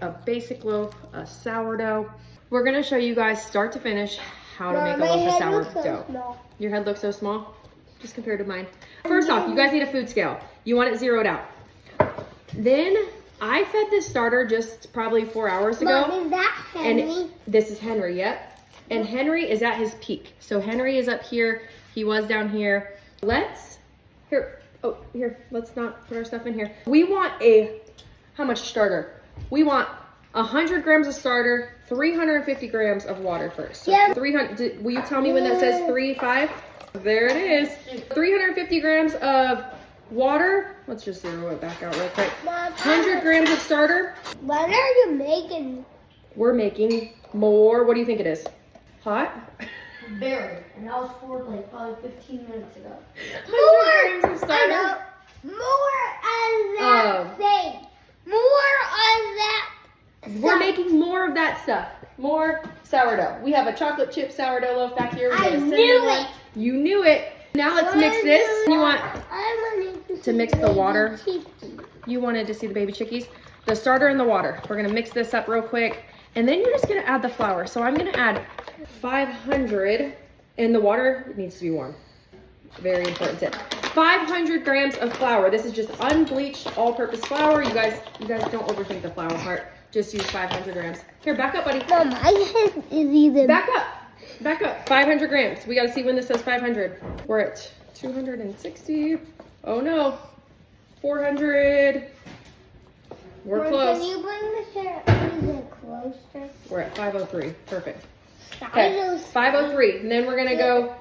a basic loaf of sourdough. We're gonna show you guys start to finish how to make a loaf of sourdough. Your head looks so small, just compared to mine. First off, you guys need a food scale. You want it zeroed out. Then I fed this starter just probably 4 hours ago. Mom, is that Henry? And this is Henry, yep. And Henry is at his peak. So Henry is up here. He was down here. Let's not put our stuff in here. We want how much starter? We want 100 grams of starter, 350 grams of water first. So yeah. 300, will you tell me when that says 3-5? There it is. 350 grams of water. Let's just zero it back out real quick. 100 grams of starter. What are you making? We're making more. What do you think it is? Hot? Very. And that was for like probably 15 minutes ago. 100 grams of starter. More of that thing. More of that stuff. We're making more of that stuff. More sourdough. We have a chocolate chip sourdough loaf back here. I knew it. You knew it. Now let's mix this. You want to mix the water. You wanted to see the baby chickies. The starter and the water. We're gonna mix this up real quick. And then you're just gonna add the flour. So I'm gonna add 500, and the water needs to be warm. Very important tip. 500 grams of flour. This is just unbleached all-purpose flour. You guys don't overthink the flour part. Just use 500 grams. Here, back up, buddy. Mom, my head is even. Back up. Back up. 500 grams. We gotta see when this says 500. We're at 260. Oh no. 400. We're close. Can you bring the chair a little closer? We're at 503. Perfect. Okay, 503. And then we're gonna go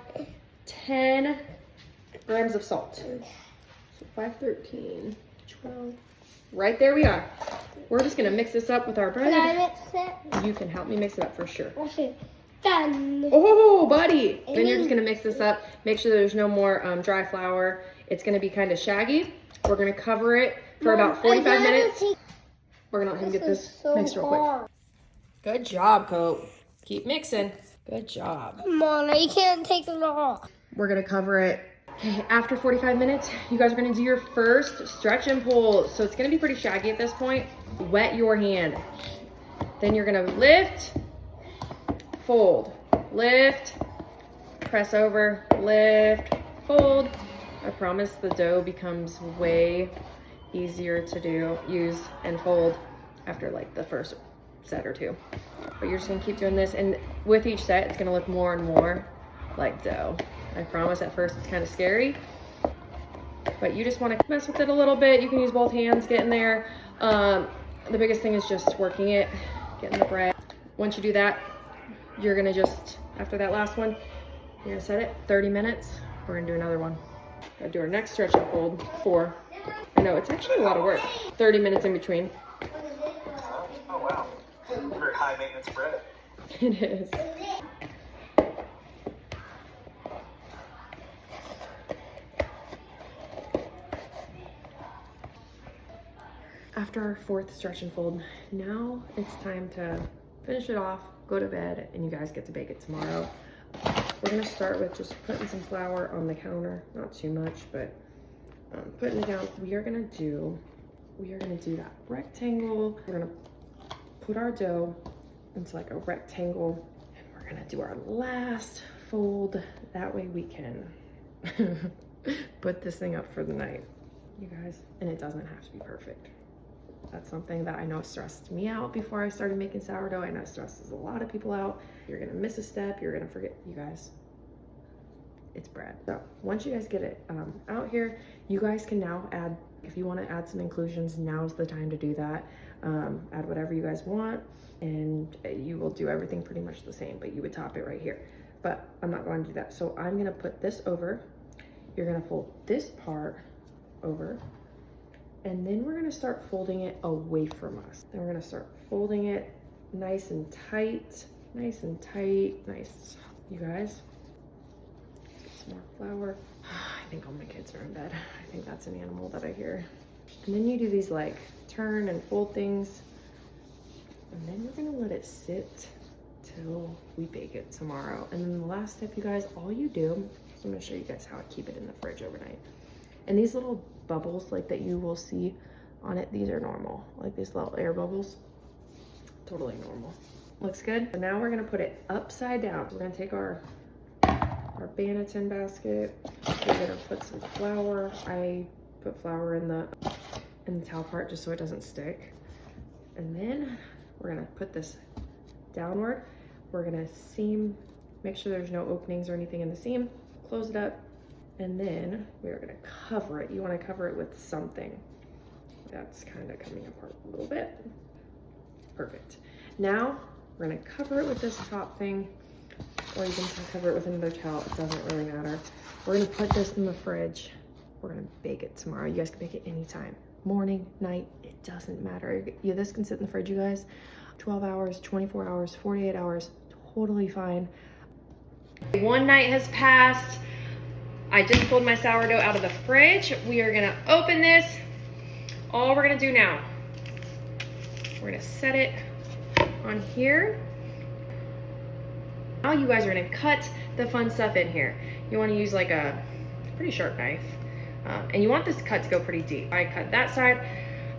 10 grams of salt. So 513, 12. Right there we are. We're just gonna mix this up with our bread. Can I mix it? You can help me mix it up for sure. Okay. Done. Oh, buddy. Then you're just gonna mix this up. Make sure there's no more dry flour. It's gonna be kind of shaggy. We're gonna cover it for about 45 minutes. We're gonna let him get this mixed real quick. Good job, Coat. Keep mixing. Good job. Come on, I can't take it off. We're gonna cover it. Okay, after 45 minutes, you guys are gonna do your first stretch and pull. So it's gonna be pretty shaggy at this point. Wet your hand. Then you're gonna lift, fold, lift, press over, lift, fold. I promise the dough becomes way easier to use and fold after like the first set or two. But you're just gonna keep doing this, and with each set, it's gonna look more and more like dough. I promise at first it's kind of scary, but you just want to mess with it a little bit. You can use both hands, get in there. The biggest thing is just working it, getting the bread. Once you do that, you're gonna just, after that last one, you're gonna set it 30 minutes. We're gonna do another one. Gotta do our next stretch and fold, 4. I know, it's actually a lot of work. 30 minutes in between. Oh wow, very high maintenance bread. It is. After our 4th stretch and fold, now it's time to finish it off, go to bed, and you guys get to bake it tomorrow. We're gonna start with just putting some flour on the counter, not too much, but putting it down. We are gonna do that rectangle. We're gonna put our dough into like a rectangle, and we're gonna do our last fold. That way we can put this thing up for the night, you guys. And it doesn't have to be perfect. That's something that I know stressed me out before I started making sourdough. I know it stresses a lot of people out. You're gonna miss a step, you're gonna forget. You guys, it's bread. So once you guys get it out here, you guys can now add, if you want to add some inclusions, now's the time to do that. Add whatever you guys want, and you will do everything pretty much the same, but you would top it right here. But I'm not going to do that. So I'm gonna put this over. You're gonna fold this part over, and then we're gonna start folding it away from us. Then we're gonna start folding it nice and tight, nice and tight, nice. You guys, get some more flour. I think all my kids are in bed. I think that's an animal that I hear. And then you do these like turn and fold things. And then we're gonna let it sit till we bake it tomorrow. And then the last step, you guys, all you do, so I'm gonna show you guys how I keep it in the fridge overnight. And these little bubbles like that you will see on it, these are normal, like these little air bubbles. totally normal. Looks good. So now we're gonna put it upside down. We're gonna take our banneton basket. We're gonna put some flour. I put flour in the towel part just so it doesn't stick. And then we're gonna put this downward. We're gonna seam, make sure there's no openings or anything in the seam. Close it up. And then we're gonna cover it. You wanna cover it with something. That's kind of coming apart a little bit. Perfect. Now we're gonna cover it with this top thing, or you can cover it with another towel. It doesn't really matter. We're gonna put this in the fridge. We're gonna bake it tomorrow. You guys can bake it anytime. Morning, night, it doesn't matter. Yeah, this can sit in the fridge, you guys. 12 hours, 24 hours, 48 hours, totally fine. One night has passed. I just pulled my sourdough out of the fridge. We are gonna open this. All we're gonna do now, we're gonna set it on here. Now you guys are gonna cut the fun stuff in here. You wanna use like a pretty sharp knife. And you want this cut to go pretty deep. I cut that side.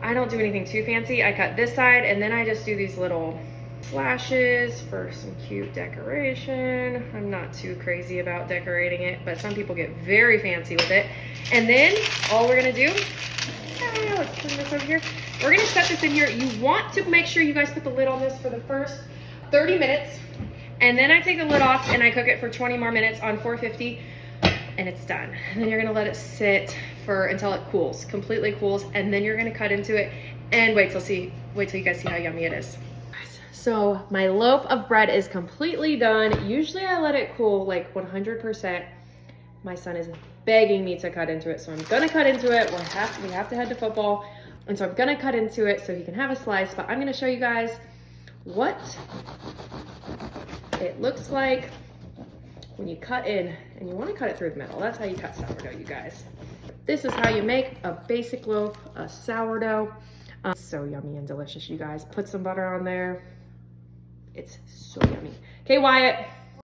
I don't do anything too fancy. I cut this side and then I just do these little slashes for some cute decoration. I'm not too crazy about decorating it, but some people get very fancy with it. And then all we're gonna do, let's turn this over here. We're gonna set this in here. You want to make sure you guys put the lid on this for the first 30 minutes. And then I take the lid off and I cook it for 20 more minutes on 450 and it's done. And then you're gonna let it sit until it cools, completely cools. And then you're gonna cut into it and wait till you guys see how yummy it is. So my loaf of bread is completely done. Usually I let it cool like 100%. My son is begging me to cut into it, so I'm gonna cut into it. We have to head to football, and so I'm gonna cut into it so he can have a slice, but I'm gonna show you guys what it looks like when you cut in, and you wanna cut it through the middle. That's how you cut sourdough, you guys. This is how you make a basic loaf of sourdough. So yummy and delicious, you guys. Put some butter on there. It's so yummy. Okay, Wyatt.